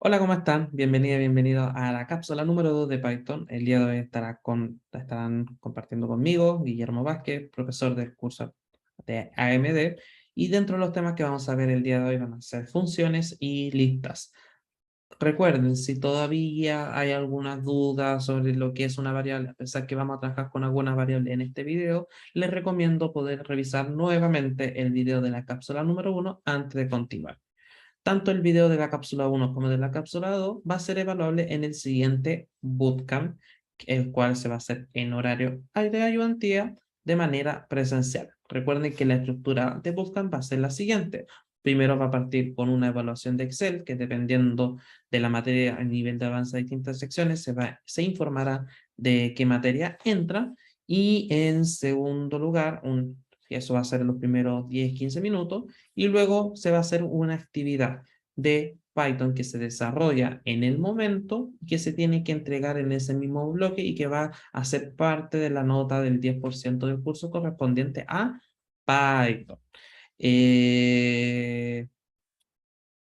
Hola, ¿cómo están? Bienvenida, bienvenido a la cápsula número 2 de Python. El día de hoy estarán compartiendo conmigo Guillermo Vázquez, profesor del curso de AMD, y dentro de los temas que vamos a ver el día de hoy van a ser funciones y listas. Recuerden, si todavía hay algunas dudas sobre lo que es una variable, a pesar que vamos a trabajar con alguna variable en este video, les recomiendo poder revisar nuevamente el video de la cápsula número 1 antes de continuar. Tanto el video de la cápsula 1 como de la cápsula 2 va a ser evaluable en el siguiente bootcamp, el cual se va a hacer en horario de ayudantía de manera presencial. Recuerden que la estructura de bootcamp va a ser la siguiente. Primero va a partir con una evaluación de Excel, que dependiendo de la materia a nivel de avance de distintas secciones, se informará de qué materia entra. Y en segundo lugar, eso va a ser en los primeros 10-15 minutos, y luego se va a hacer una actividad de Python que se desarrolla en el momento y que se tiene que entregar en ese mismo bloque y que va a ser parte de la nota del 10% del curso correspondiente a Python. Eh,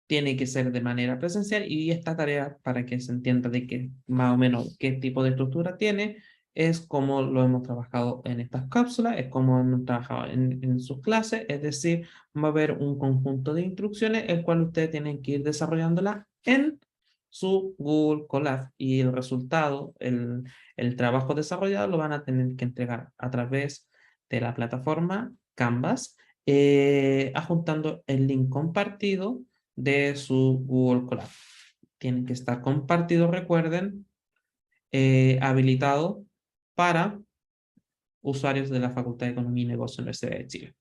Tiene que ser de manera presencial, y esta tarea, para que se entienda de qué más o menos qué tipo de estructura tiene, es como lo hemos trabajado en estas cápsulas, es como hemos trabajado en sus clases, es decir, va a haber un conjunto de instrucciones el cual ustedes tienen que ir desarrollándola en su Google Colab, y el resultado, el trabajo desarrollado lo van a tener que entregar a través de la plataforma Canvas, adjuntando el link compartido de su Google Colab. Tienen que estar compartidos, recuerden, habilitado para usuarios de la Facultad de Economía y Negocios de la Universidad de Chile.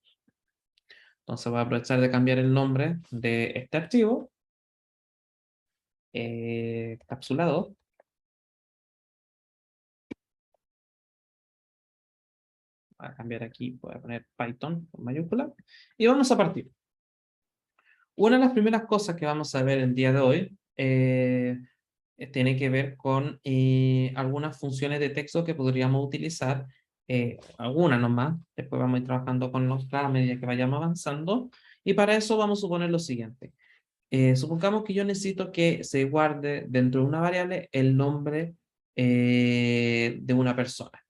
Entonces voy a aprovechar de cambiar el nombre de este archivo, capsulado. Voy a cambiar aquí, voy a poner Python con mayúscula, y vamos a partir. Una de las primeras cosas que vamos a ver el día de hoy tiene que ver con algunas funciones de texto que podríamos utilizar, algunas nomás, después vamos a ir trabajando con otras a medida que vayamos avanzando, y para eso vamos a suponer lo siguiente. Supongamos que yo necesito que se guarde dentro de una variable el nombre de una persona.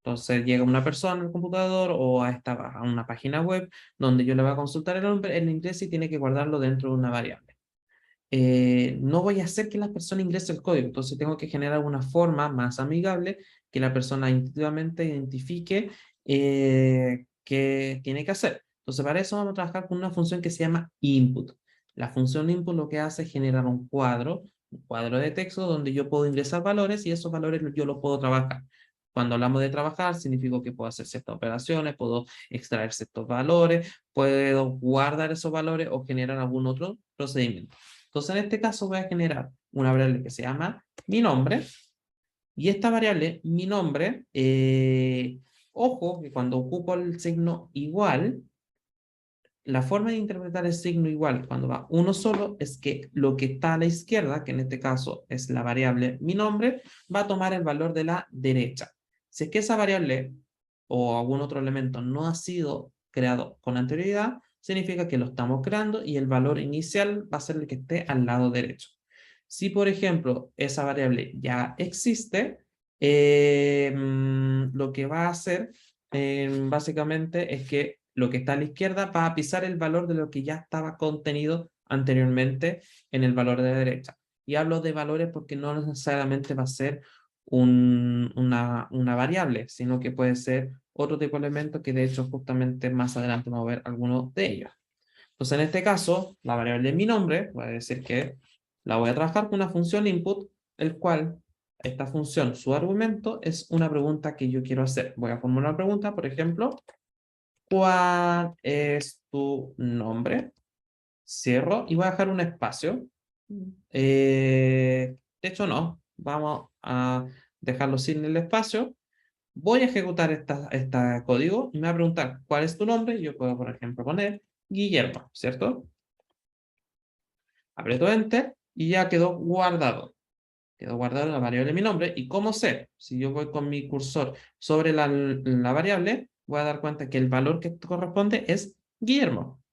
Entonces llega una persona al computador o a una página web donde yo le voy a consultar el nombre en inglés, y tiene que guardarlo dentro de una variable. No voy a hacer que la persona ingrese el código, entonces tengo que generar una forma más amigable que la persona intuitivamente identifique qué tiene que hacer. Entonces para eso vamos a trabajar con una función que se llama input. La función input lo que hace es generar un cuadro de texto donde yo puedo ingresar valores, y esos valores yo los puedo trabajar. Cuando hablamos de trabajar, significa que puedo hacer ciertas operaciones, puedo extraer ciertos valores, puedo guardar esos valores o generar algún otro procedimiento. Entonces, en este caso voy a generar una variable que se llama mi nombre, y esta variable, mi nombre, ojo, que cuando ocupo el signo igual, la forma de interpretar el signo igual cuando va uno solo es que lo que está a la izquierda, que en este caso es la variable mi nombre, va a tomar el valor de la derecha. Si es que esa variable o algún otro elemento no ha sido creado con anterioridad, significa que lo estamos creando y el valor inicial va a ser el que esté al lado derecho. Si, por ejemplo, esa variable ya existe, lo que va a hacer básicamente es que lo que está a la izquierda va a pisar el valor de lo que ya estaba contenido anteriormente en el valor de la derecha. Y hablo de valores porque no necesariamente va a ser una variable, sino que puede ser otro tipo de elemento, que de hecho justamente más adelante vamos a ver algunos de ellos. Entonces en este caso, la variable de mi nombre, voy a decir que la voy a trabajar con una función input, el cual esta función, su argumento es una pregunta que yo quiero hacer. Voy a formular una pregunta, por ejemplo, ¿cuál es tu nombre? Cierro y voy a dejar un espacio. De hecho, no. Vamos a dejarlo sin el espacio. Voy a ejecutar esta código y me va a preguntar ¿cuál es tu nombre? Yo puedo, por ejemplo, poner Guillermo, ¿cierto? Aprieto Enter y ya quedó guardado. Quedó guardado en la variable mi nombre. ¿Y cómo sé? Si yo voy con mi cursor sobre la variable, voy a dar cuenta que el valor que corresponde es Guillermo.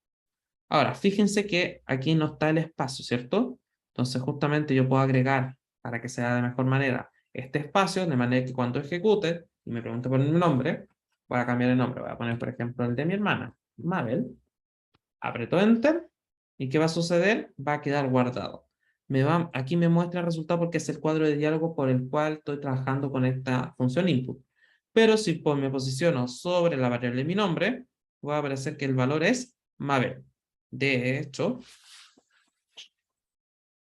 Ahora, fíjense que aquí no está el espacio, ¿cierto? Entonces justamente yo puedo agregar, para que sea de mejor manera, este espacio, de manera que cuando ejecute y me pregunte por mi nombre, voy a cambiar el nombre. Voy a poner, por ejemplo, el de mi hermana, Mabel. Aprieto Enter. ¿Y qué va a suceder? Va a quedar guardado. Aquí me muestra el resultado porque es el cuadro de diálogo por el cual estoy trabajando con esta función input. Pero si me posiciono sobre la variable de mi nombre, va a aparecer que el valor es Mabel. De hecho,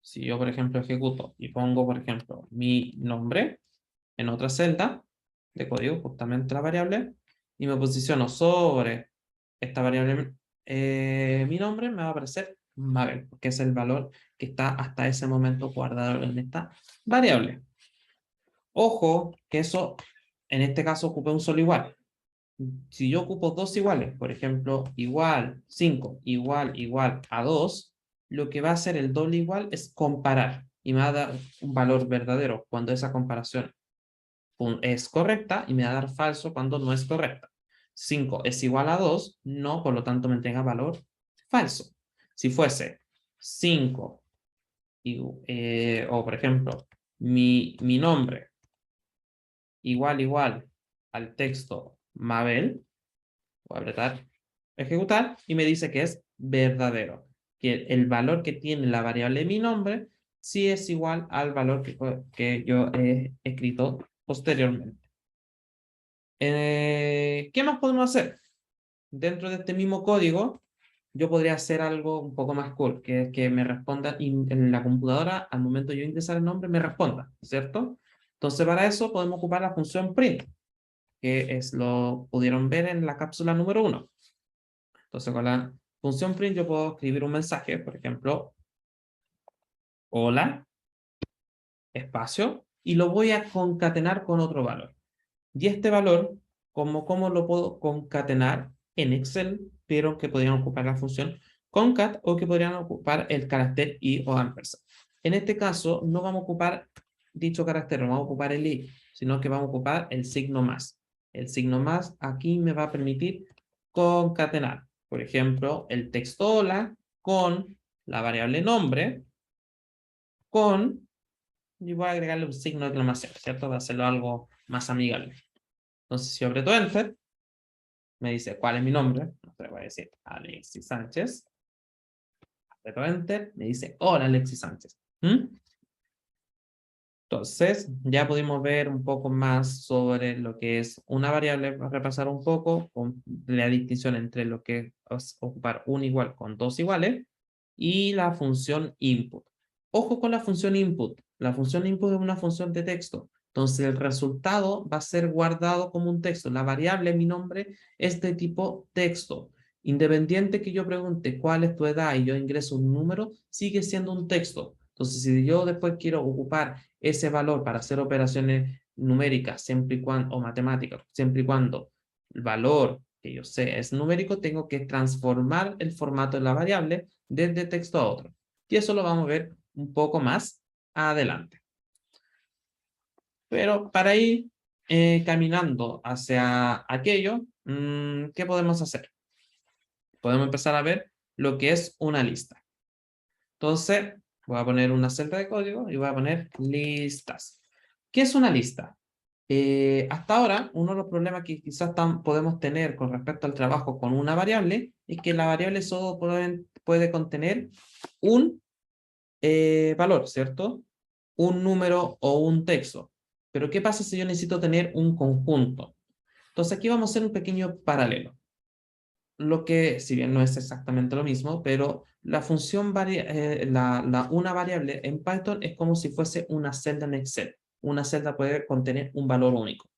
si yo, por ejemplo, ejecuto y pongo, por ejemplo, mi nombre en otra celda de código, justamente la variable, y me posiciono sobre esta variable, mi nombre, me va a aparecer Mabel, porque es el valor que está hasta ese momento guardado en esta variable. Ojo, que eso, en este caso, ocupa un solo igual. Si yo ocupo dos iguales, por ejemplo, igual 5, igual a 2, lo que va a hacer el doble igual es comparar y me va a dar un valor verdadero cuando esa comparación es correcta y me va a dar falso cuando no es correcta. 5 es igual a 2, no, por lo tanto me entrega valor falso. Si fuese 5, o por ejemplo, mi nombre igual al texto Mabel, voy a apretar ejecutar y me dice que es verdadero, que el valor que tiene la variable mi nombre sí es igual al valor que yo he escrito posteriormente. ¿Qué más podemos hacer? Dentro de este mismo código, yo podría hacer algo un poco más cool, que es que me responda en la computadora, al momento de yo ingresar el nombre, me responda, ¿cierto? Entonces, para eso podemos ocupar la función print, que es lo pudieron ver en la cápsula número 1. Entonces, con la función print yo puedo escribir un mensaje, por ejemplo, hola, espacio, y lo voy a concatenar con otro valor. Y este valor, ¿cómo lo puedo concatenar en Excel? Pero que podrían ocupar la función concat o que podrían ocupar el carácter y o ampersand. En este caso, no vamos a ocupar dicho carácter, no vamos a ocupar el i, sino que vamos a ocupar el signo más. El signo más aquí me va a permitir concatenar, por ejemplo, el texto hola con la variable nombre con, y voy a agregarle un signo de exclamación, ¿cierto? Para hacerlo algo más amigable. Entonces, si yo aprieto Enter, me dice cuál es mi nombre. No te voy a decir Alexis Sánchez. Aprieto Enter, me dice hola Alexis Sánchez. Entonces, ya pudimos ver un poco más sobre lo que es una variable, para repasar un poco con la distinción entre lo que es ocupar un igual con dos iguales y la función input. Ojo con la función input. La función input es una función de texto. Entonces, el resultado va a ser guardado como un texto. La variable, mi nombre, es de tipo texto. Independiente que yo pregunte cuál es tu edad y yo ingreso un número, sigue siendo un texto. Entonces, si yo después quiero ocupar ese valor para hacer operaciones numéricas siempre y cuando, o matemáticas, siempre y cuando el valor que yo sé es numérico, tengo que transformar el formato de la variable desde texto a otro. Y eso lo vamos a ver un poco más adelante. Pero para ir caminando hacia aquello, ¿qué podemos hacer? Podemos empezar a ver lo que es una lista. Entonces, voy a poner una celda de código y voy a poner listas. ¿Qué es una lista? Hasta ahora, uno de los problemas que quizás podemos tener con respecto al trabajo con una variable es que la variable solo puede contener un valor, ¿cierto? Un número o un texto. Pero ¿qué pasa si yo necesito tener un conjunto? Entonces aquí vamos a hacer un pequeño paralelo. Lo que, si bien no es exactamente lo mismo, pero la función una variable en Python es como si fuese una celda en Excel. Una celda puede contener un valor único.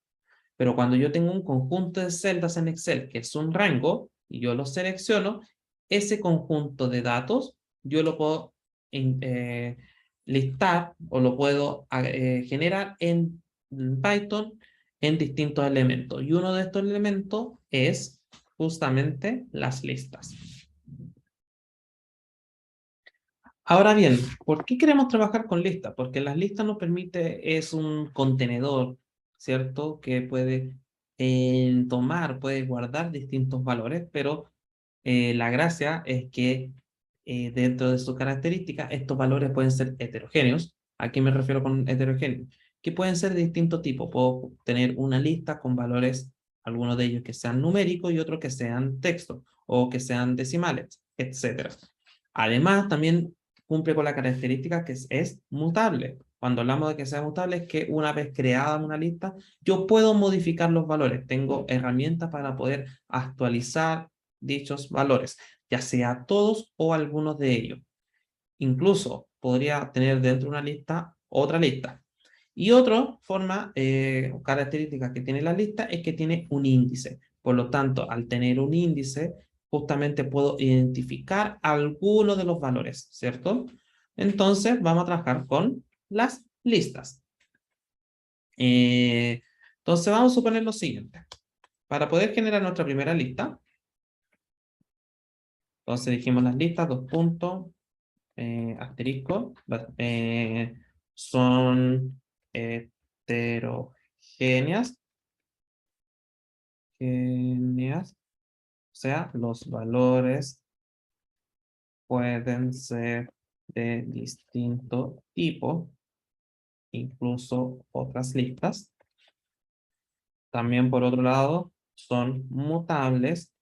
Pero cuando yo tengo un conjunto de celdas en Excel, que es un rango, y yo lo selecciono, ese conjunto de datos yo lo puedo listar o lo puedo generar en Python en distintos elementos. Y uno de estos elementos es justamente las listas. Ahora bien, ¿por qué queremos trabajar con listas? Porque las listas nos permite, es un contenedor, ¿cierto? Que puede puede guardar distintos valores, pero la gracia es que dentro de sus características, estos valores pueden ser heterogéneos. ¿A qué me refiero con heterogéneo? Que pueden ser de distinto tipo. Puedo tener una lista con valores, algunos de ellos que sean numéricos y otros que sean texto o que sean decimales, etcétera. Además, también cumple con la característica que es mutable. Cuando hablamos de que sea mutable, es que una vez creada una lista, yo puedo modificar los valores. Tengo herramientas para poder actualizar dichos valores, ya sea todos o algunos de ellos. Incluso podría tener dentro de una lista otra lista. Y otra forma o característica que tiene la lista es que tiene un índice. Por lo tanto, al tener un índice, justamente puedo identificar algunos de los valores, ¿cierto? Entonces, vamos a trabajar con las listas. Entonces, vamos a suponer lo siguiente. Para poder generar nuestra primera lista, entonces dijimos las listas, dos puntos, asterisco, son heterogéneas, o sea, los valores pueden ser de distinto tipo, incluso otras listas. También por otro lado, son mutables.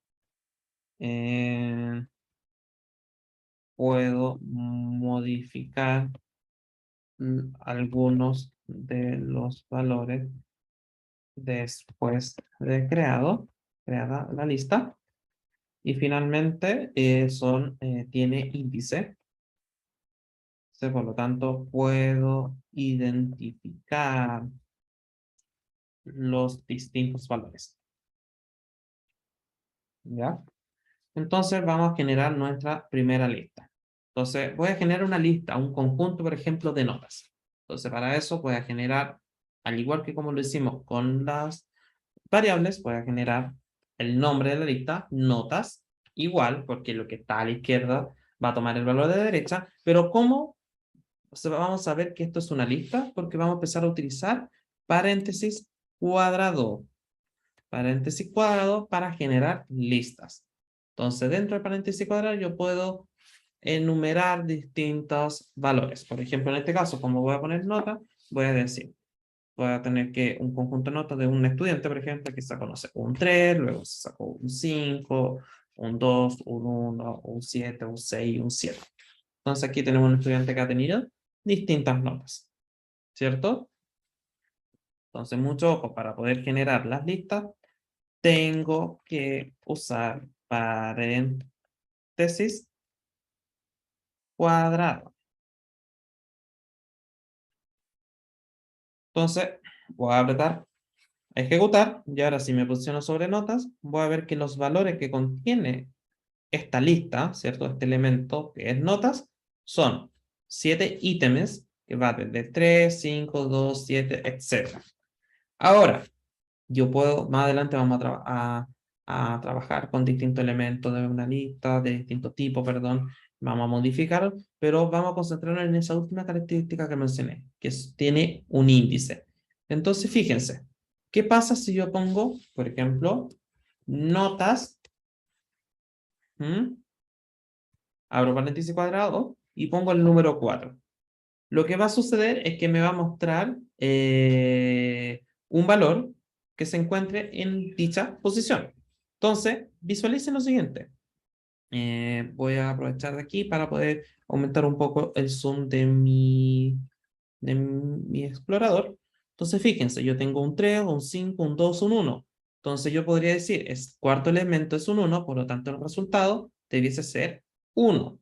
Puedo modificar algunos de los valores después de creada la lista. Y finalmente tiene índice. Por lo tanto, puedo identificar los distintos valores. ¿Ya? Entonces vamos a generar nuestra primera lista. Entonces voy a generar una lista, un conjunto, por ejemplo, de notas. Entonces para eso voy a generar, al igual que como lo hicimos con las variables, voy a generar el nombre de la lista, notas, igual, porque lo que está a la izquierda va a tomar el valor de la derecha, pero ¿cómo? O sea, vamos a ver que esto es una lista, porque vamos a empezar a utilizar paréntesis cuadrado. Paréntesis cuadrado para generar listas. Entonces, dentro del paréntesis cuadrado yo puedo enumerar distintos valores. Por ejemplo, en este caso, como voy a poner nota, voy a decir, voy a tener que un conjunto de notas de un estudiante, por ejemplo, que sacó, no sé, un 3, luego se sacó un 5, un 2, un 1, un 7, un 6 y un 7. Entonces aquí tenemos un estudiante que ha tenido distintas notas, ¿cierto? Entonces, mucho ojo, para poder generar las listas, tengo que usar paréntesis cuadrado. Entonces, voy a apretar ejecutar y ahora si me posiciono sobre notas, voy a ver que los valores que contiene esta lista, ¿cierto? Este elemento que es notas, son 7 ítems que va desde 3, 5, 2, 7, etc. Ahora, yo puedo, más adelante vamos a trabajar con distintos elementos de una lista, de distintos tipos, perdón, vamos a modificar, pero vamos a concentrarnos en esa última característica que mencioné, que tiene un índice. Entonces, fíjense, ¿qué pasa si yo pongo, por ejemplo, notas, abro paréntesis cuadrado y pongo el número 4? Lo que va a suceder es que me va a mostrar un valor que se encuentre en dicha posición. Entonces, visualicen lo siguiente. Voy a aprovechar de aquí para poder aumentar un poco el zoom de mi explorador. Entonces, fíjense, yo tengo un 3, un 5, un 2, un 1. Entonces, yo podría decir, el cuarto elemento es un 1, por lo tanto, el resultado debiese ser 1.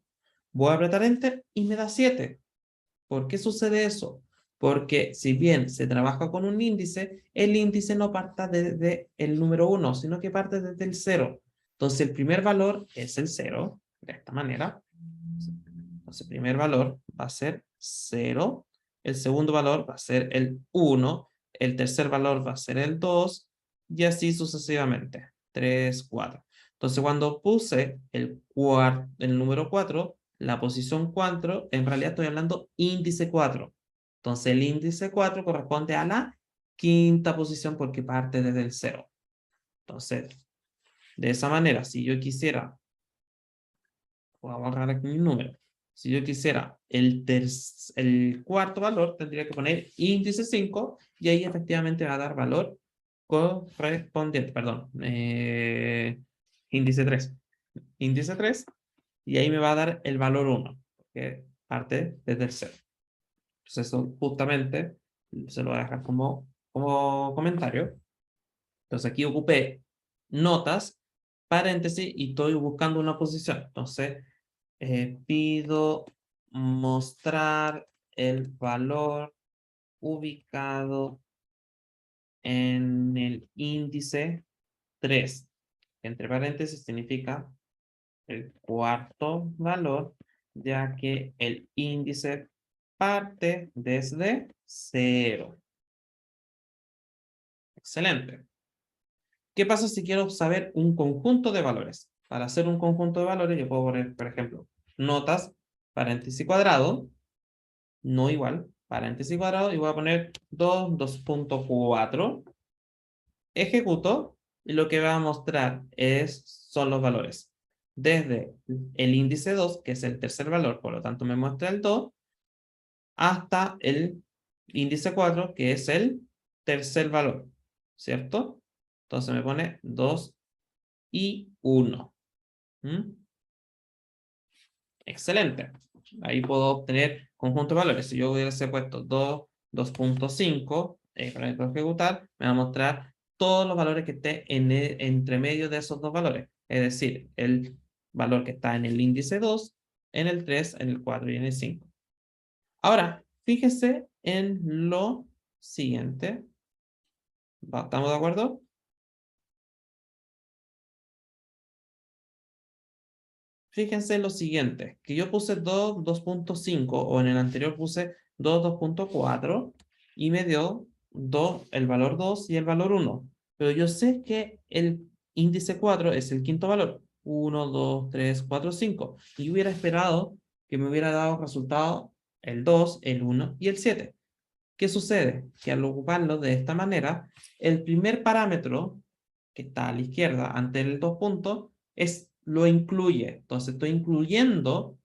Voy a apretar Enter y me da 7. ¿Por qué sucede eso? Porque si bien se trabaja con un índice, el índice no parte desde el número 1, sino que parte desde el 0. Entonces el primer valor es el 0, de esta manera. Entonces el primer valor va a ser 0, el segundo valor va a ser el 1, el tercer valor va a ser el 2, y así sucesivamente. 3, 4. Entonces cuando puse el número 4, la posición 4, en realidad estoy hablando índice 4. Entonces el índice 4 corresponde a la quinta posición porque parte desde el 0. Entonces, de esa manera, si yo quisiera Voy a borrar aquí mi número. Si yo quisiera el cuarto valor, tendría que poner índice 5 y ahí efectivamente va a dar valor correspondiente, perdón, índice 3. Índice 3 y ahí me va a dar el valor 1, que parte desde el 0. Entonces eso justamente se lo voy a dejar como comentario. Entonces aquí ocupé notas, paréntesis y estoy buscando una posición. Entonces pido mostrar el valor ubicado en el índice 3. Entre paréntesis significa el cuarto valor, ya que el índice parte desde 0. Excelente. ¿Qué pasa si quiero saber un conjunto de valores? Para hacer un conjunto de valores, yo puedo poner, por ejemplo, notas, paréntesis cuadrado, no igual, paréntesis cuadrado, y voy a poner 2, 2.4, ejecuto, y lo que va a mostrar son los valores. Desde el índice 2, que es el tercer valor, por lo tanto me muestra el 2, hasta el índice 4, que es el tercer valor, ¿cierto? Entonces me pone 2 y 1. ¿Mm? Excelente. Ahí puedo obtener conjunto de valores. Si yo hubiese puesto 2, 2.5, para ejecutar, me va a mostrar todos los valores que esté entre medio de esos dos valores. Es decir, el valor que está en el índice 2, en el 3, en el 4 y en el 5. Ahora, fíjese en lo siguiente. ¿Estamos de acuerdo? Fíjense en lo siguiente, que yo puse 2, 2.5 o en el anterior puse 2, 2.4 y me dio el valor 2 y el valor 1. Pero yo sé que el índice 4 es el quinto valor. 1, 2, 3, 4, 5. Y hubiera esperado que me hubiera dado resultado el 2, el 1 y el 7. ¿Qué sucede? Que al ocuparlo de esta manera, el primer parámetro que está a la izquierda ante el 2 puntos lo incluye. Entonces estoy incluyendo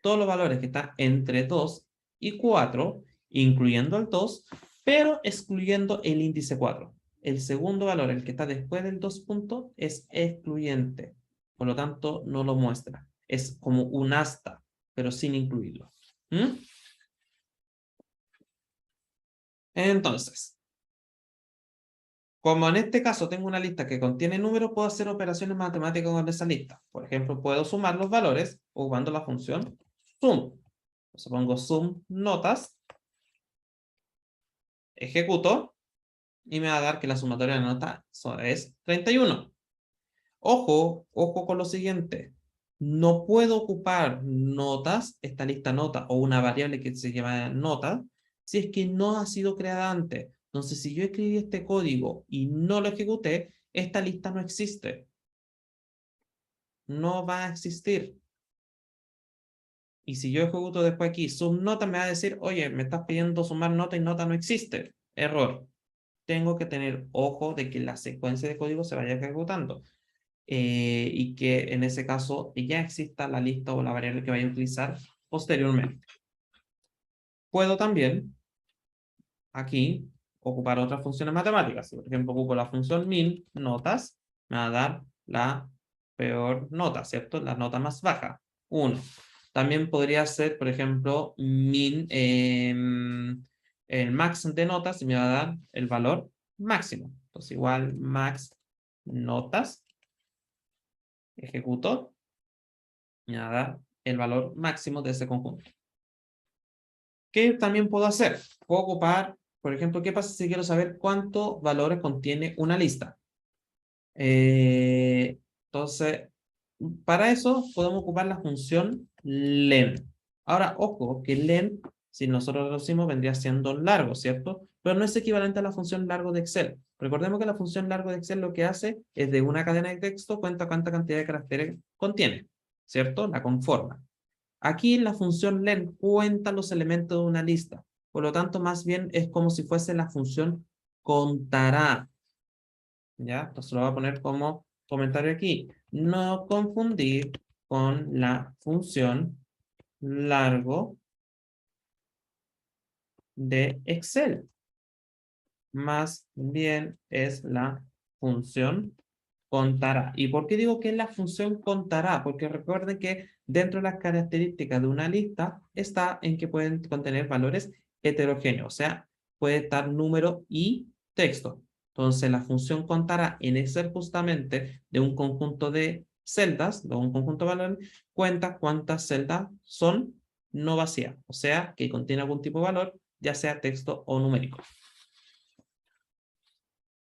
todos los valores que están entre 2 y 4, incluyendo el 2, pero excluyendo el índice 4. El segundo valor, el que está después del 2 puntos, es excluyente. Por lo tanto, no lo muestra. Es como un asta, pero sin incluirlo. ¿Mm? Entonces, como en este caso tengo una lista que contiene números, puedo hacer operaciones matemáticas con esa lista. Por ejemplo, puedo sumar los valores usando la función sum. Entonces pongo sum notas, ejecuto y me va a dar que la sumatoria de notas es 31. Ojo con lo siguiente. No puedo ocupar notas, esta lista nota o una variable que se llama nota, si es que no ha sido creada antes. Entonces, si yo escribí este código y no lo ejecuté, esta lista no existe. No va a existir. Y si yo ejecuto después aquí sum nota, me va a decir, oye, me estás pidiendo sumar nota y nota no existe. Error. Tengo que tener ojo de que la secuencia de código se vaya ejecutando. Y que en ese caso ya exista la lista o la variable que vaya a utilizar posteriormente. Puedo también aquí ocupar otras funciones matemáticas. Si por ejemplo ocupo la función min, notas, me va a dar la peor nota, ¿cierto? La nota más baja, 1. También podría ser, por ejemplo, min, el max de notas y me va a dar el valor máximo. Entonces igual max notas, ejecuto, me va a dar el valor máximo de ese conjunto. ¿Qué también puedo hacer? Puedo ocupar, por ejemplo, ¿qué pasa si quiero saber cuántos valores contiene una lista? Entonces, para eso podemos ocupar la función len. Ahora, ojo, que len, si nosotros lo decimos, vendría siendo largo, ¿cierto? Pero no es equivalente a la función largo de Excel. Recordemos que la función largo de Excel lo que hace es de una cadena de texto cuenta cuánta cantidad de caracteres contiene, ¿cierto? La conforma. Aquí la función len cuenta los elementos de una lista. Por lo tanto, más bien es como si fuese la función contará. ¿Ya? Entonces lo voy a poner como comentario aquí. No confundir con la función largo de Excel. Más bien es la función contará. ¿Y por qué digo que es la función contará? Porque recuerden que dentro de las características de una lista está en que pueden contener valores heterogéneos, o sea, puede estar número y texto. Entonces, la función contará en Excel justamente de un conjunto de celdas, de un conjunto de valores, cuenta cuántas celdas son no vacías, o sea, que contiene algún tipo de valor, ya sea texto o numérico.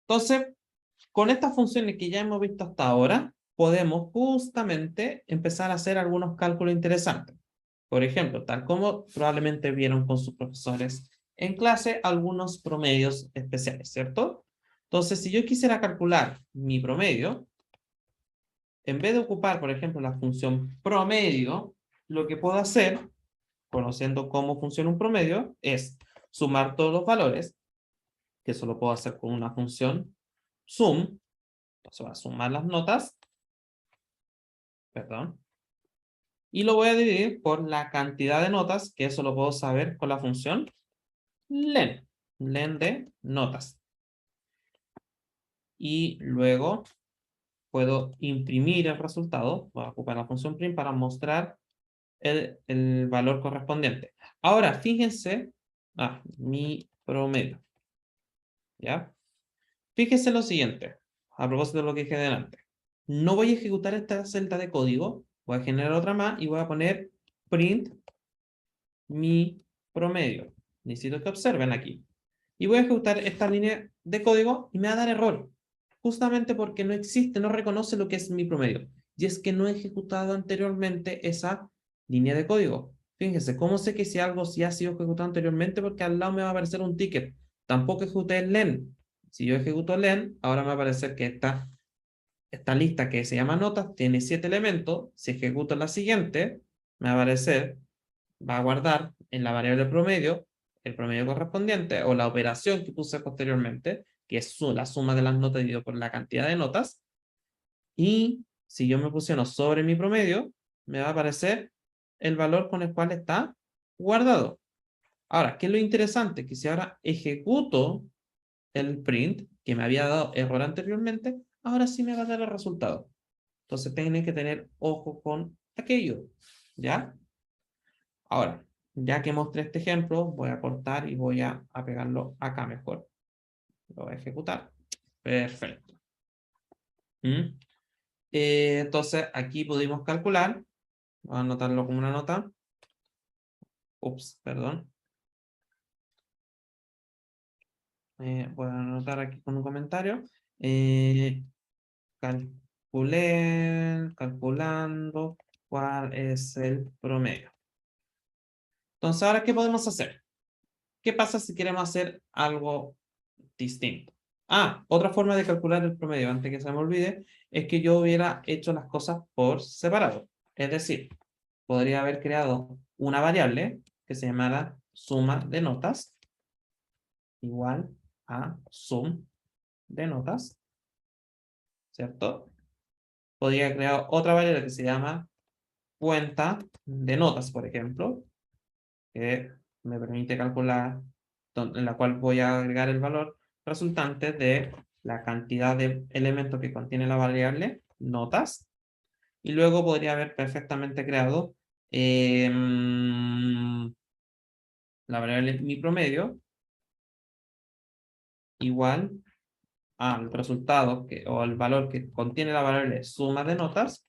Entonces, con estas funciones que ya hemos visto hasta ahora, podemos justamente empezar a hacer algunos cálculos interesantes. Por ejemplo, tal como probablemente vieron con sus profesores en clase, algunos promedios especiales, ¿cierto? Entonces, si yo quisiera calcular mi promedio, en vez de ocupar, por ejemplo, la función promedio, lo que puedo hacer, conociendo cómo funciona un promedio, es sumar todos los valores, que eso lo puedo hacer con una función sum. Entonces voy a sumar las notas, perdón, y lo voy a dividir por la cantidad de notas, que eso lo puedo saber con la función len, len de notas. Y luego puedo imprimir el resultado, voy a ocupar la función print para mostrar el valor correspondiente. Ahora, fíjense, mi promedio, ¿ya? Fíjense lo siguiente, a propósito de lo que dije delante. No voy a ejecutar esta celda de código, voy a generar otra más y voy a poner print mi promedio. Necesito que observen aquí. Y voy a ejecutar esta línea de código y me va a dar error. Justamente porque no existe, no reconoce lo que es mi promedio. Y es que no he ejecutado anteriormente esa línea de código. Fíjense, ¿cómo sé que si algo sí ha sido ejecutado anteriormente? Porque al lado me va a aparecer un ticket. Tampoco ejecuté el len. Si yo ejecuto len, ahora me va a aparecer que esta lista que se llama notas tiene 7 elementos. Si ejecuto la siguiente, me va a aparecer, va a guardar en la variable promedio el promedio correspondiente o la operación que puse posteriormente, que es la suma de las notas dividido por la cantidad de notas. Y si yo me posiciono sobre mi promedio, me va a aparecer el valor con el cual está guardado. Ahora, ¿qué es lo interesante? Que si ahora ejecuto el print que me había dado error anteriormente, ahora sí me va a dar el resultado. Entonces tienen que tener ojo con aquello, ¿ya? Ahora, ya que mostré este ejemplo, voy a cortar y voy a pegarlo acá mejor. Lo voy a ejecutar. Perfecto. ¿Mm? Entonces, aquí pudimos calcular. Voy a anotarlo como una nota. Ups, perdón. Voy a anotar aquí con un comentario. Calculando cuál es el promedio. Entonces, ahora, ¿qué podemos hacer? ¿Qué pasa si queremos hacer algo distinto? Otra forma de calcular el promedio, antes que se me olvide, es que yo hubiera hecho las cosas por separado. Es decir, podría haber creado una variable que se llamara suma de notas igual a sum de notas, ¿cierto? Podría crear otra variable que se llama cuenta de notas, por ejemplo, que me permite calcular, en la cual voy a agregar el valor resultante de la cantidad de elementos que contiene la variable notas, y luego podría haber perfectamente creado la variable mi promedio igual al resultado o el valor que contiene la variable suma de notas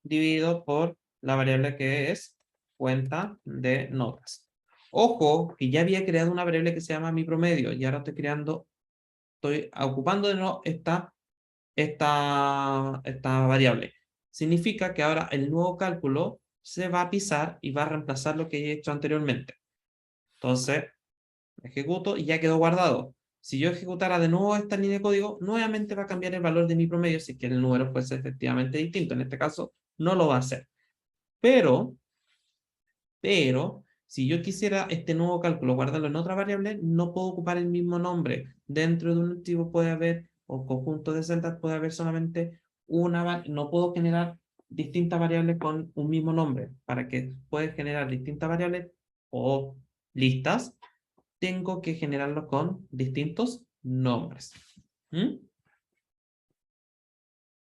dividido por la variable que es cuenta de notas. Ojo, que ya había creado una variable que se llama mi promedio y ahora estoy ocupando de nuevo esta variable. Significa que ahora el nuevo cálculo se va a pisar y va a reemplazar lo que he hecho anteriormente. Entonces, ejecuto y ya quedó guardado. Si yo ejecutara de nuevo esta línea de código, nuevamente va a cambiar el valor de mi promedio si es que el número fuese efectivamente distinto. En este caso, no lo va a hacer. Pero, si yo quisiera este nuevo cálculo guardarlo en otra variable, no puedo ocupar el mismo nombre. Dentro de un archivo puede haber, o conjunto de celdas puede haber solamente una variable. No puedo generar distintas variables con un mismo nombre. Para que puedas generar distintas variables o listas, tengo que generarlo con distintos nombres. ¿Mm?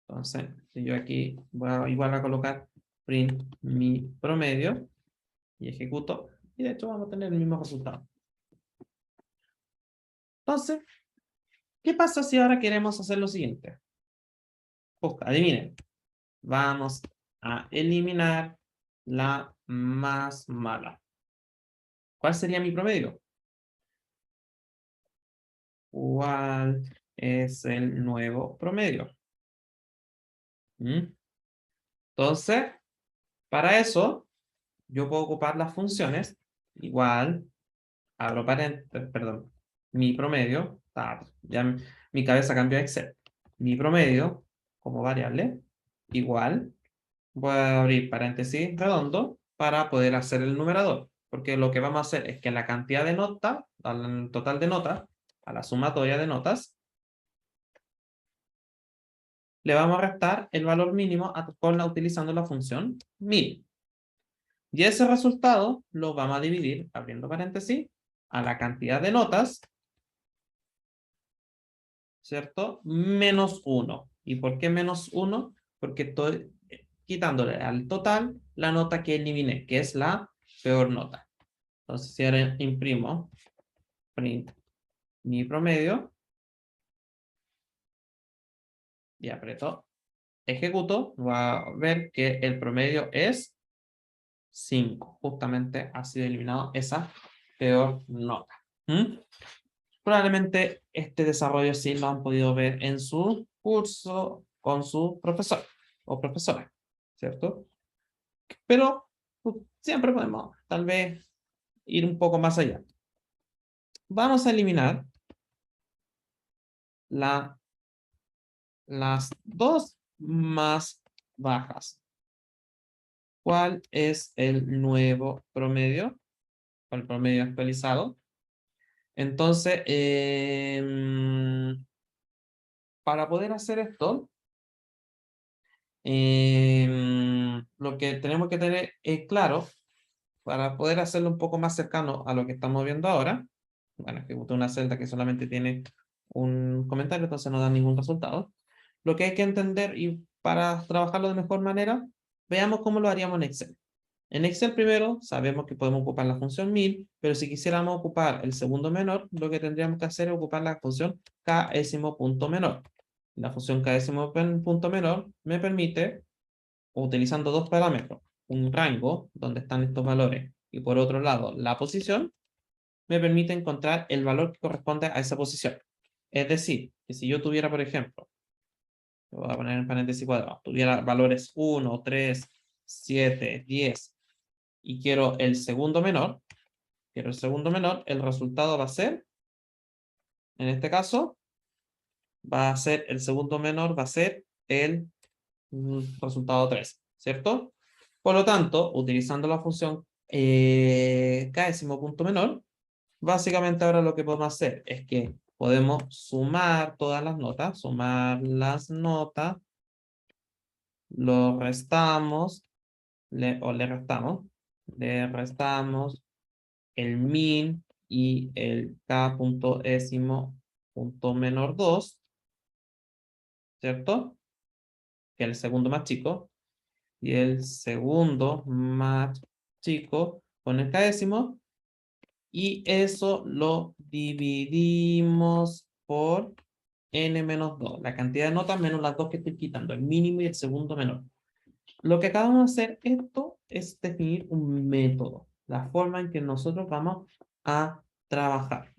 Entonces, si yo aquí voy a, igual a colocar print mi promedio y ejecuto, y de hecho vamos a tener el mismo resultado. Entonces, ¿qué pasa si ahora queremos hacer lo siguiente? Pues, adivinen, vamos a eliminar la más mala. ¿Cuál sería mi promedio? ¿Cuál es el nuevo promedio? ¿Mm? Entonces, para eso, yo puedo ocupar las funciones, igual, abro paréntesis, perdón, mi promedio, ya mi cabeza cambió a Excel, mi promedio como variable, igual, voy a abrir paréntesis redondo para poder hacer el numerador, porque lo que vamos a hacer es que la cantidad de notas, al total de notas, a la sumatoria de notas, le vamos a restar el valor mínimo utilizando la función min. Y ese resultado lo vamos a dividir, abriendo paréntesis, a la cantidad de notas, ¿cierto? Menos 1. ¿Y por qué menos 1? Porque estoy quitándole al total la nota que eliminé, que es la peor nota. Entonces, si ahora imprimo print mi promedio y aprieto ejecuto, va a ver que el promedio es 5. Justamente ha sido eliminado esa peor nota. ¿Mm? Probablemente este desarrollo sí lo han podido ver en su curso con su profesor o profesora, ¿cierto? Pero siempre podemos tal vez ir un poco más allá. Vamos a eliminar las dos más bajas. ¿Cuál es el nuevo promedio? O el promedio actualizado. Entonces, para poder hacer esto, lo que tenemos que tener es claro, para poder hacerlo un poco más cercano a lo que estamos viendo ahora. Bueno, ejecuté una celda que solamente tiene un comentario, entonces no da ningún resultado. Lo que hay que entender, y para trabajarlo de mejor manera, veamos cómo lo haríamos en Excel. En Excel primero sabemos que podemos ocupar la función min, pero si quisiéramos ocupar el segundo menor, lo que tendríamos que hacer es ocupar la función késimo punto menor. La función késimo punto menor me permite, utilizando dos parámetros, un rango donde están estos valores y por otro lado la posición, me permite encontrar el valor que corresponde a esa posición. Es decir, que si yo tuviera, por ejemplo, lo voy a poner en paréntesis cuadrado, tuviera valores 1, 3, 7, 10 y quiero el segundo menor, el resultado va a ser, en este caso, va a ser el segundo menor, va a ser el resultado 3, ¿cierto? Por lo tanto, utilizando la función késimo punto menor, básicamente ahora lo que podemos hacer es que podemos sumar todas las notas, lo restamos, le restamos el min y el k.ésimo punto menor 2, ¿cierto? Que es el segundo más chico, y el segundo más chico con el késimo, y eso lo dividimos por n-2, la cantidad de notas menos las dos que estoy quitando, el mínimo y el segundo menor. Lo que acabamos de hacer esto es definir un método, la forma en que nosotros vamos a trabajar.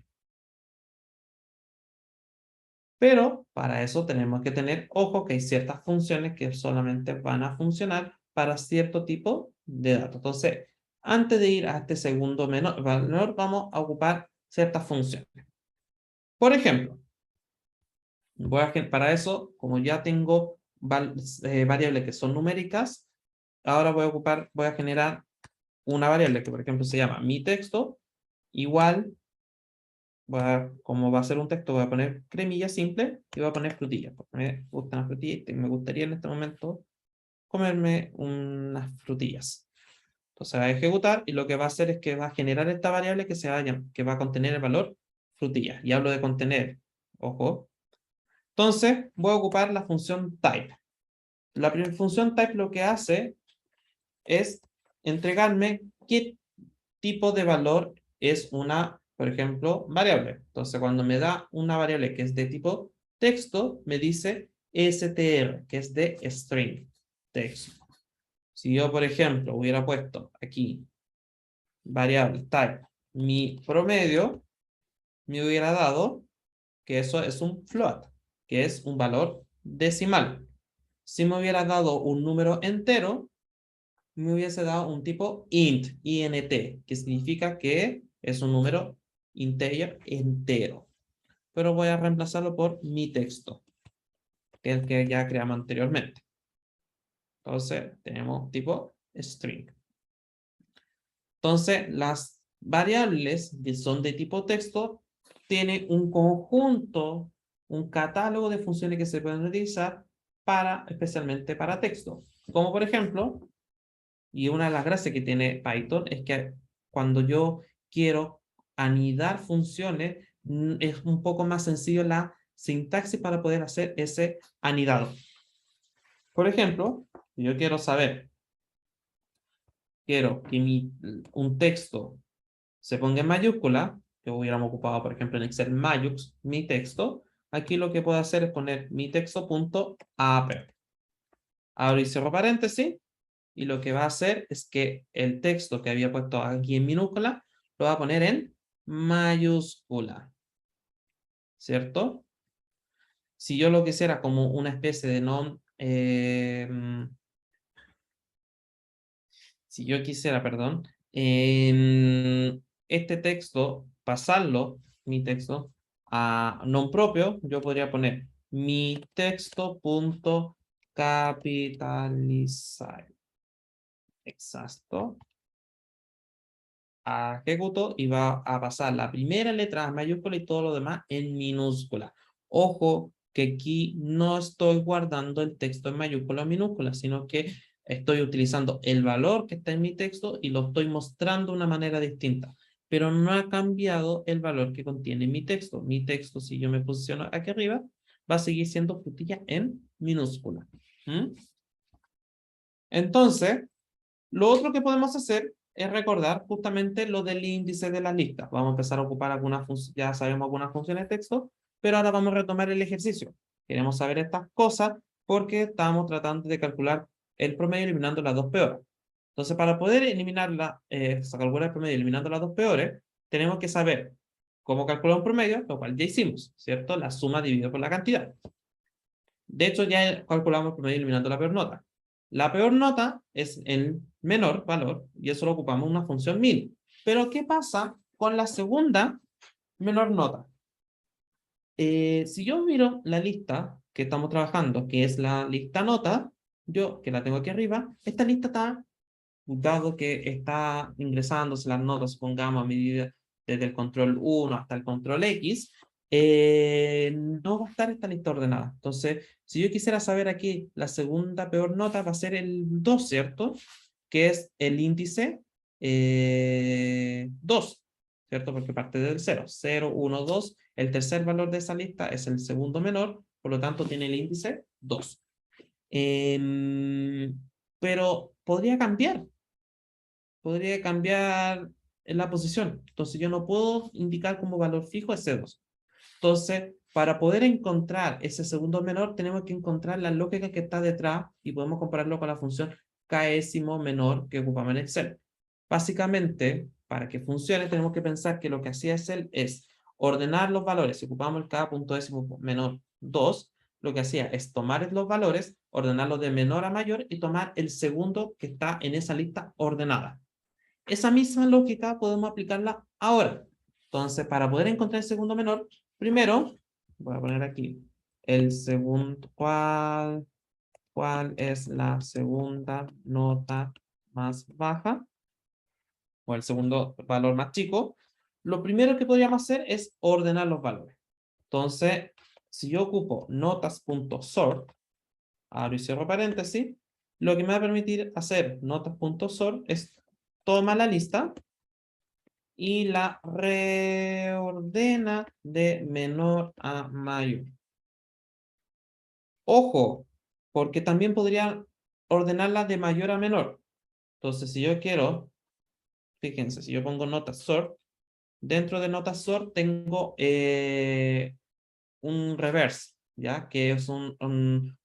Pero para eso tenemos que tener ojo que hay ciertas funciones que solamente van a funcionar para cierto tipo de datos. Entonces, antes de ir a este segundo valor, vamos a ocupar ciertas funciones. Por ejemplo, para eso, como ya tengo variables que son numéricas, ahora voy a generar una variable que, por ejemplo, se llama mi texto, igual, como va a ser un texto, voy a poner cremilla simple y voy a poner frutillas, porque me gustan las frutillas y me gustaría en este momento comerme unas frutillas. Entonces va a ejecutar y lo que va a hacer es que va a generar esta variable que va a contener el valor frutillas. Y hablo de contener, ojo. Entonces voy a ocupar la función type. La función type lo que hace es entregarme qué tipo de valor es una, por ejemplo, variable. Entonces, cuando me da una variable que es de tipo texto, me dice str, que es de string, texto. Si yo, por ejemplo, hubiera puesto aquí variable type, mi promedio, me hubiera dado que eso es un float, que es un valor decimal. Si me hubiera dado un número entero, me hubiese dado un tipo int, que significa que es un número integer entero. Pero voy a reemplazarlo por mi texto, que es el que ya creamos anteriormente. Entonces, tenemos tipo string. Entonces, las variables que son de tipo texto tienen un conjunto, un catálogo de funciones que se pueden utilizar especialmente para texto. Como por ejemplo, y una de las gracias que tiene Python es que cuando yo quiero anidar funciones, es un poco más sencillo la sintaxis para poder hacer ese anidado. Por ejemplo, si yo quiero que un texto se ponga en mayúscula, que hubiéramos ocupado, por ejemplo, en Excel Mayux, mi texto, aquí lo que puedo hacer es poner mi texto.ap. Abro y cierro paréntesis, y lo que va a hacer es que el texto que había puesto aquí en minúscula, lo va a poner en mayúscula, ¿cierto? Si yo lo quisiera como una especie de si yo quisiera, perdón, este texto, pasarlo, mi texto, a non propio, yo podría poner mi texto.capitalizar. Exacto. Ejecuto y va a pasar la primera letra a mayúscula y todo lo demás en minúscula. Ojo que aquí no estoy guardando el texto en mayúscula o minúscula, sino que estoy utilizando el valor que está en mi texto y lo estoy mostrando de una manera distinta. Pero no ha cambiado el valor que contiene mi texto. Mi texto, si yo me posiciono aquí arriba, va a seguir siendo frutilla en minúscula. Entonces, lo otro que podemos hacer es recordar justamente lo del índice de las listas. Vamos a empezar a ocupar algunas funciones, ya sabemos algunas funciones de texto, pero ahora vamos a retomar el ejercicio. Queremos saber estas cosas porque estamos tratando de calcular el promedio eliminando las dos peores. Entonces, para poder calcular el promedio eliminando las dos peores, tenemos que saber cómo calcular un promedio, lo cual ya hicimos, ¿cierto? La suma dividida por la cantidad. De hecho, ya calculamos el promedio eliminando la peor nota. La peor nota es el menor valor y eso lo ocupamos en una función min. Pero, ¿qué pasa con la segunda menor nota? Si yo miro la lista que estamos trabajando, que es la lista nota, yo que la tengo aquí arriba, esta lista está, dado que está ingresándose las notas, supongamos a medida desde el control 1 hasta el control X, no va a estar esta lista ordenada. Entonces, si yo quisiera saber aquí la segunda peor nota, va a ser el 2, ¿cierto? Que es el índice 2, ¿cierto? Porque parte del 0. 0, 1, 2. El tercer valor de esa lista es el segundo menor, por lo tanto tiene el índice 2. Pero podría cambiar en la posición. Entonces yo no puedo indicar como valor fijo ese 2. Entonces, para poder encontrar ese segundo menor, tenemos que encontrar la lógica que está detrás y podemos compararlo con la función késimo menor que ocupamos en Excel. Básicamente, para que funcione, tenemos que pensar que lo que hacía Excel es ordenar los valores. Si ocupamos el k.décimo menor 2, lo que hacía es tomar los valores, ordenarlos de menor a mayor y tomar el segundo que está en esa lista ordenada. Esa misma lógica podemos aplicarla ahora. Entonces, para poder encontrar el segundo menor, primero, voy a poner aquí el segundo, ¿cuál es la segunda nota más baja? O el segundo valor más chico. Lo primero que podríamos hacer es ordenar los valores. Entonces, si yo ocupo notas.sort, abro y cierro paréntesis, lo que me va a permitir hacer notas.sort es toma la lista y la reordena de menor a mayor. Ojo, porque también podría ordenarla de mayor a menor. Entonces, si yo quiero, fíjense, si yo pongo notas sort, dentro de notas sort tengo un reverse, ¿ya? Que es un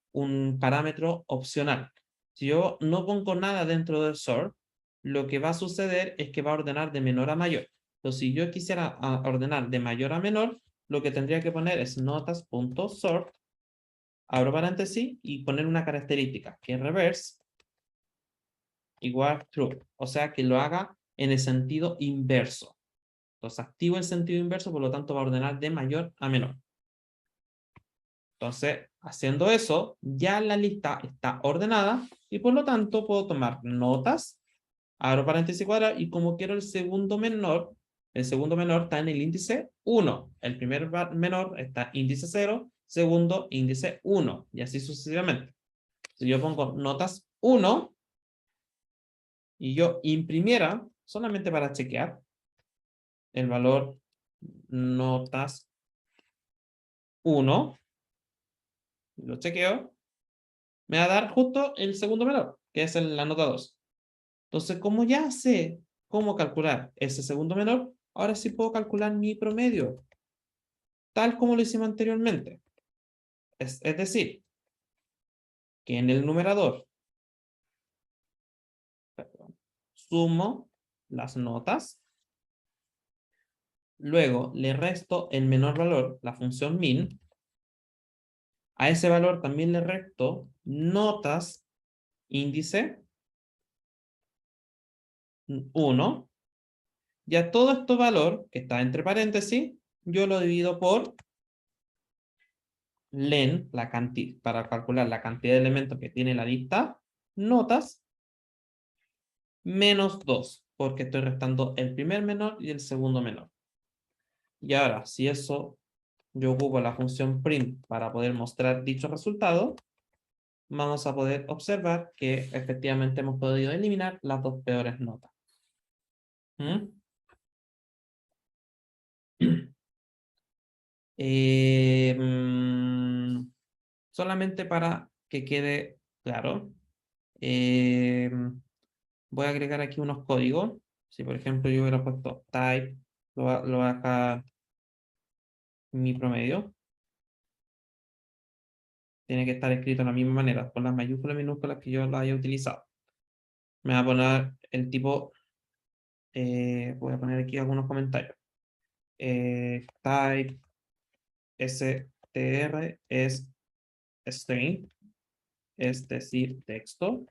parámetro opcional. Si yo no pongo nada dentro del sort, lo que va a suceder es que va a ordenar de menor a mayor. Entonces, si yo quisiera ordenar de mayor a menor, lo que tendría que poner es notas.sort, abro paréntesis, y poner una característica, que es reverse igual true. O sea, que lo haga en el sentido inverso. Entonces, activo el sentido inverso, por lo tanto, va a ordenar de mayor a menor. Entonces, haciendo eso, ya la lista está ordenada y por lo tanto puedo tomar notas, abro paréntesis cuadrado y como quiero el segundo menor está en el índice 1. El primer menor está índice 0, segundo índice 1 y así sucesivamente. Si yo pongo notas 1 y yo imprimiera, solamente para chequear, el valor notas 1, lo chequeo, me va a dar justo el segundo menor, que es la nota 2. Entonces, como ya sé cómo calcular ese segundo menor, ahora sí puedo calcular mi promedio, tal como lo hicimos anteriormente. Es decir, que en el numerador, perdón, sumo las notas, luego le resto el menor valor, la función min, a ese valor también le resto notas índice 1, y a todo este valor, que está entre paréntesis, yo lo divido por len, la cantidad, para calcular la cantidad de elementos que tiene la lista, notas, menos 2, porque estoy restando el primer menor y el segundo menor. Y ahora, si eso yo ocupo la función print para poder mostrar dicho resultado, vamos a poder observar que efectivamente hemos podido eliminar las dos peores notas. ¿Mm? Solamente para que quede claro, voy a agregar aquí unos códigos. Si por ejemplo yo hubiera puesto type, lo voy a dejar mi promedio. Tiene que estar escrito de la misma manera, con las mayúsculas y minúsculas que yo las haya utilizado. Me va a poner el tipo, voy a poner aquí algunos comentarios. Type str es string, es decir, texto.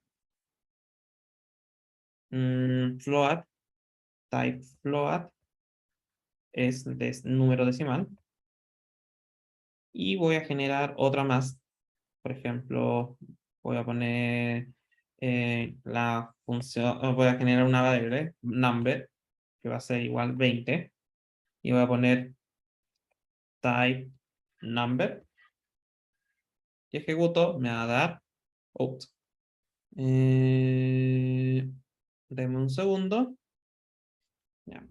Float, type float es de número decimal. Y voy a generar otra más. Por ejemplo, voy a poner la función, voy a generar una variable, number, que va a ser igual 20. Y voy a poner type number. Y ejecuto, me va a dar out. Deme un segundo. Ya.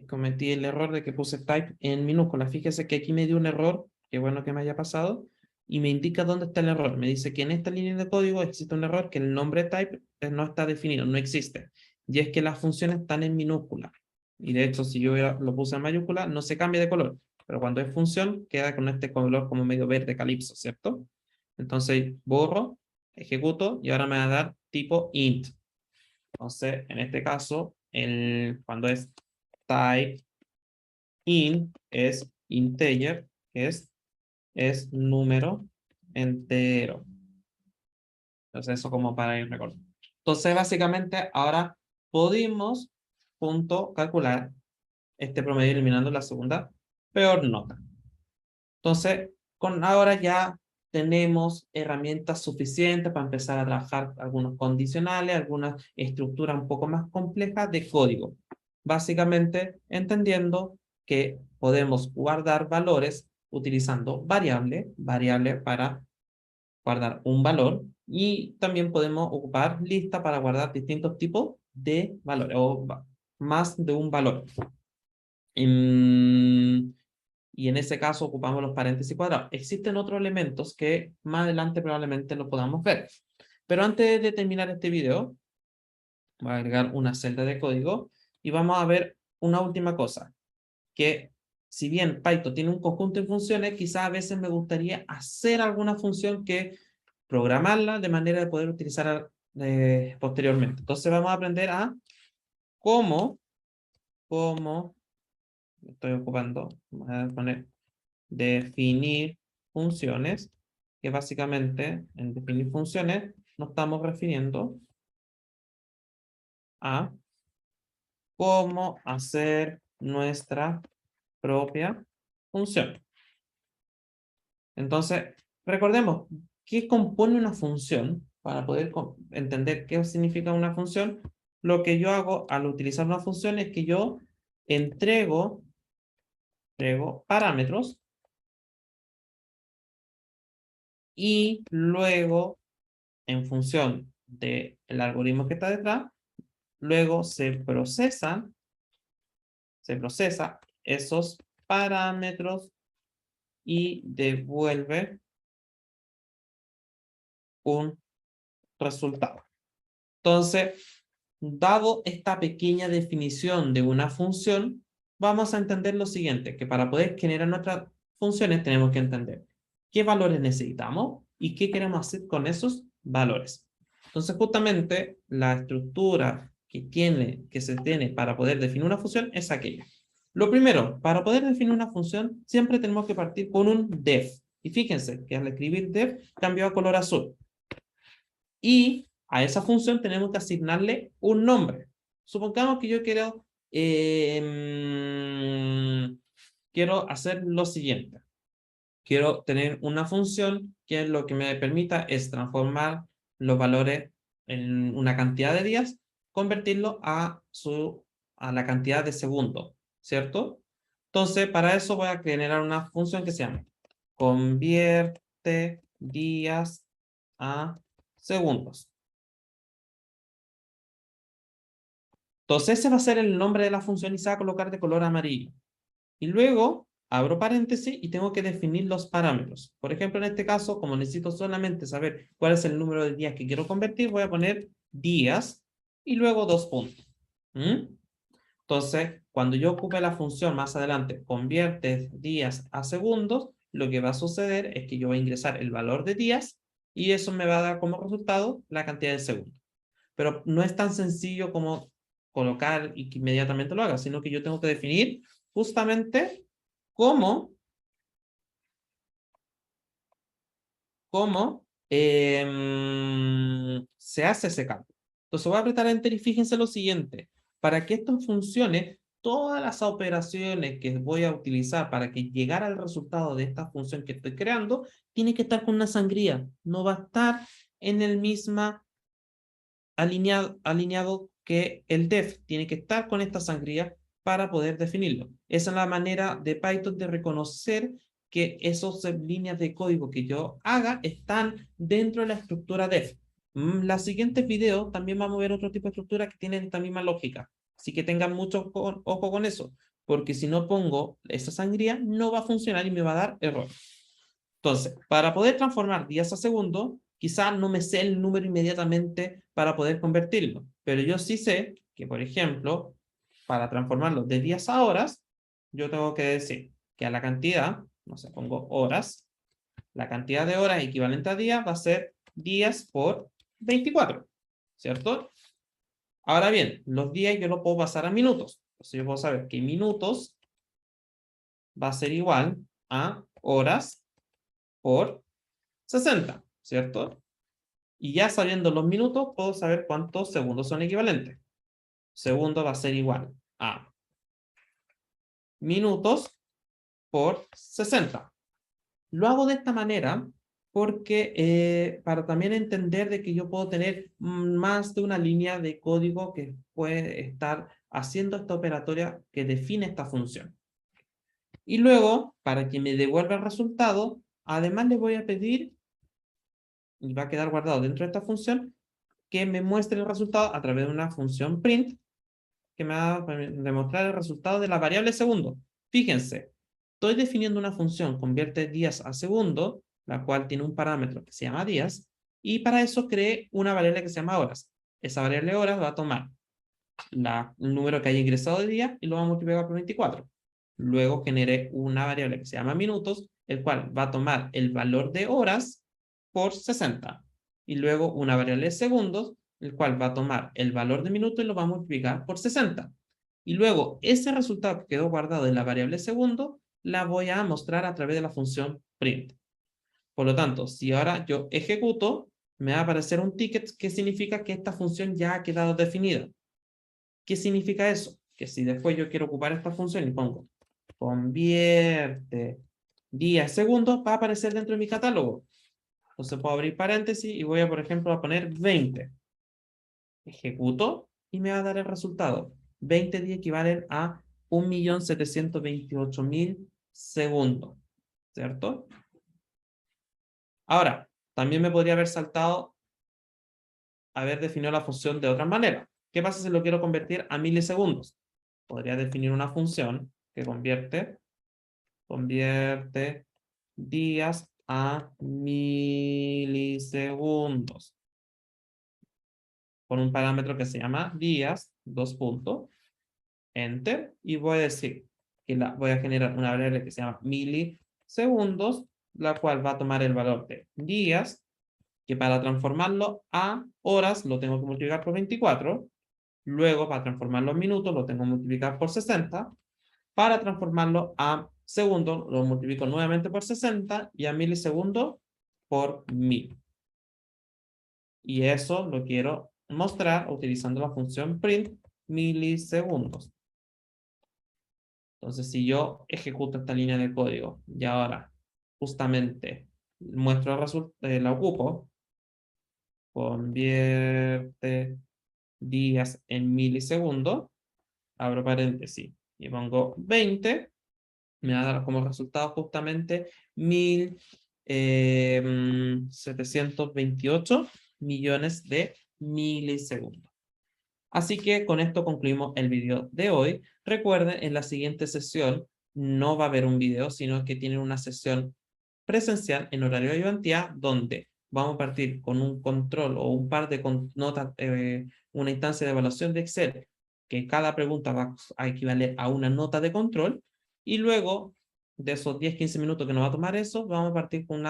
Cometí el error de que puse type en minúscula. Fíjese que aquí me dio un error, qué bueno que me haya pasado, y me indica dónde está el error. Me dice que en esta línea de código existe un error, que el nombre type no está definido, no existe. Y es que las funciones están en minúscula. Y de hecho, si yo lo puse en mayúscula, no se cambia de color. Pero cuando es función, queda con este color como medio verde calipso, ¿cierto? Entonces, borro, ejecuto, y ahora me va a dar tipo int. Entonces, en este caso, cuando es type int es integer, es número entero. Entonces, eso como para ir recordando. Entonces, básicamente, ahora podemos calcular este promedio eliminando la segunda peor nota. Entonces, con ahora ya tenemos herramientas suficientes para empezar a trabajar algunos condicionales, algunas estructuras un poco más complejas de código. Básicamente, entendiendo que podemos guardar valores utilizando variable para guardar un valor, Y también podemos ocupar lista para guardar distintos tipos de valores o más de un valor. Y en ese caso ocupamos los paréntesis cuadrados. Existen otros elementos que más adelante probablemente lo podamos ver. Pero antes de terminar este video, voy a agregar una celda de código y vamos a ver una última cosa, que si bien Python tiene un conjunto de funciones, quizás a veces me gustaría hacer alguna función que programarla de manera de poder utilizar posteriormente. Entonces vamos a aprender a cómo estoy ocupando, voy a poner definir funciones, que básicamente en definir funciones nos estamos refiriendo a cómo hacer nuestra propia función. Entonces, recordemos, ¿qué compone una función? Para poder entender qué significa una función, lo que yo hago al utilizar una función es que yo entrego parámetros y luego, en función del algoritmo que está detrás, luego se procesa esos parámetros y devuelve un resultado. Entonces, dado esta pequeña definición de una función, vamos a entender lo siguiente, que para poder generar nuestras funciones tenemos que entender qué valores necesitamos y qué queremos hacer con esos valores. Entonces, justamente, la estructura que se tiene para poder definir una función es aquella. Lo primero, para poder definir una función, siempre tenemos que partir con un def. Y fíjense que al escribir def cambió a color azul. Y a esa función tenemos que asignarle un nombre. Supongamos que yo quiero hacer lo siguiente. Quiero tener una función que lo que me permita es transformar los valores en una cantidad de días, convertirlo a la cantidad de segundos, ¿cierto? Entonces, para eso voy a generar una función que se llama convierte días a segundos. Entonces ese va a ser el nombre de la función y se va a colocar de color amarillo. Y luego abro paréntesis y tengo que definir los parámetros. Por ejemplo, en este caso, como necesito solamente saber cuál es el número de días que quiero convertir, voy a poner días y luego 2 puntos. Entonces, cuando yo ocupe la función más adelante, convierte días a segundos, lo que va a suceder es que yo voy a ingresar el valor de días y eso me va a dar como resultado la cantidad de segundos. Pero no es tan sencillo como colocar y que inmediatamente lo haga, sino que yo tengo que definir justamente cómo, se hace ese cálculo. Entonces voy a apretar Enter y fíjense lo siguiente. Para que esto funcione, todas las operaciones que voy a utilizar para que llegara al resultado de esta función que estoy creando, tiene que estar con una sangría. No va a estar en el misma alineado que el def. Tiene que estar con esta sangría para poder definirlo. Esa es la manera de Python de reconocer que esas líneas de código que yo haga están dentro de la estructura def. Las siguientes videos también vamos a ver otro tipo de estructura que tienen esta misma lógica. Así que tengan mucho ojo con eso, porque si no pongo esa sangría no va a funcionar y me va a dar error. Entonces, para poder transformar días a segundos, quizás no me sé el número inmediatamente para poder convertirlo, pero yo sí sé que, por ejemplo, para transformarlo de días a horas, yo tengo que decir que a la cantidad, no sé, pongo horas, la cantidad de horas equivalente a días va a ser días por 24, ¿cierto? Ahora bien, los días yo lo puedo pasar a minutos. Entonces yo puedo saber que minutos va a ser igual a horas por 60, ¿cierto? Y ya sabiendo los minutos, puedo saber cuántos segundos son equivalentes. Segundo va a ser igual a minutos por 60. Lo hago de esta manera porque para también entender de que yo puedo tener más de una línea de código que puede estar haciendo esta operatoria que define esta función. Y luego, para que me devuelva el resultado, además le voy a pedir y va a quedar guardado dentro de esta función que me muestre el resultado a través de una función print que me va a demostrar el resultado de la variable segundo. Fíjense, estoy definiendo una función convierte días a segundo, la cual tiene un parámetro que se llama días, y para eso creé una variable que se llama horas. Esa variable horas va a tomar el número que haya ingresado de día y lo va a multiplicar por 24. Luego generé una variable que se llama minutos, el cual va a tomar el valor de horas por 60. Y luego una variable de segundos, el cual va a tomar el valor de minutos y lo va a multiplicar por 60. Y luego ese resultado que quedó guardado en la variable segundo, la voy a mostrar a través de la función print. Por lo tanto, si ahora yo ejecuto, me va a aparecer un ticket que significa que esta función ya ha quedado definida. ¿Qué significa eso? Que si después yo quiero ocupar esta función y pongo convierte días segundos, va a aparecer dentro de mi catálogo. Entonces puedo abrir paréntesis y voy a, por ejemplo, a poner 20. Ejecuto y me va a dar el resultado. 20 días equivalen a 1.728.000 segundos, ¿cierto? Ahora, también me podría haber saltado haber definido la función de otra manera. ¿Qué pasa si lo quiero convertir a milisegundos? Podría definir una función que convierte días a milisegundos con un parámetro que se llama días, dos puntos, enter, y voy a decir que voy a generar una variable que se llama milisegundos, la cual va a tomar el valor de días, que para transformarlo a horas lo tengo que multiplicar por 24, luego para transformarlo en minutos lo tengo que multiplicar por 60, para transformarlo a segundos lo multiplico nuevamente por 60 y a milisegundos por 1000. Y eso lo quiero mostrar utilizando la función print milisegundos. Entonces, si yo ejecuto esta línea de código y ahora justamente muestro el resultado, la ocupo, convierte días en milisegundos, abro paréntesis y pongo 20, me va a dar como resultado justamente 1.728 millones de milisegundos. Así que con esto concluimos el video de hoy. Recuerden, en la siguiente sesión no va a haber un video, sino que tienen una sesión presencial en horario de ayudantía, donde vamos a partir con un control o un par de notas, una instancia de evaluación de Excel, que cada pregunta va a equivaler a una nota de control, y luego de esos 10-15 minutos que nos va a tomar eso, vamos a partir con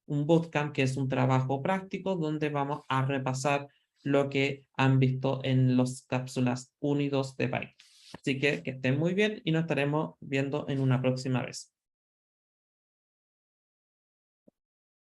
un bootcamp, que es un trabajo práctico, donde vamos a repasar lo que han visto en las cápsulas 1 y 2 de Python. Así que estén muy bien y nos estaremos viendo en una próxima vez.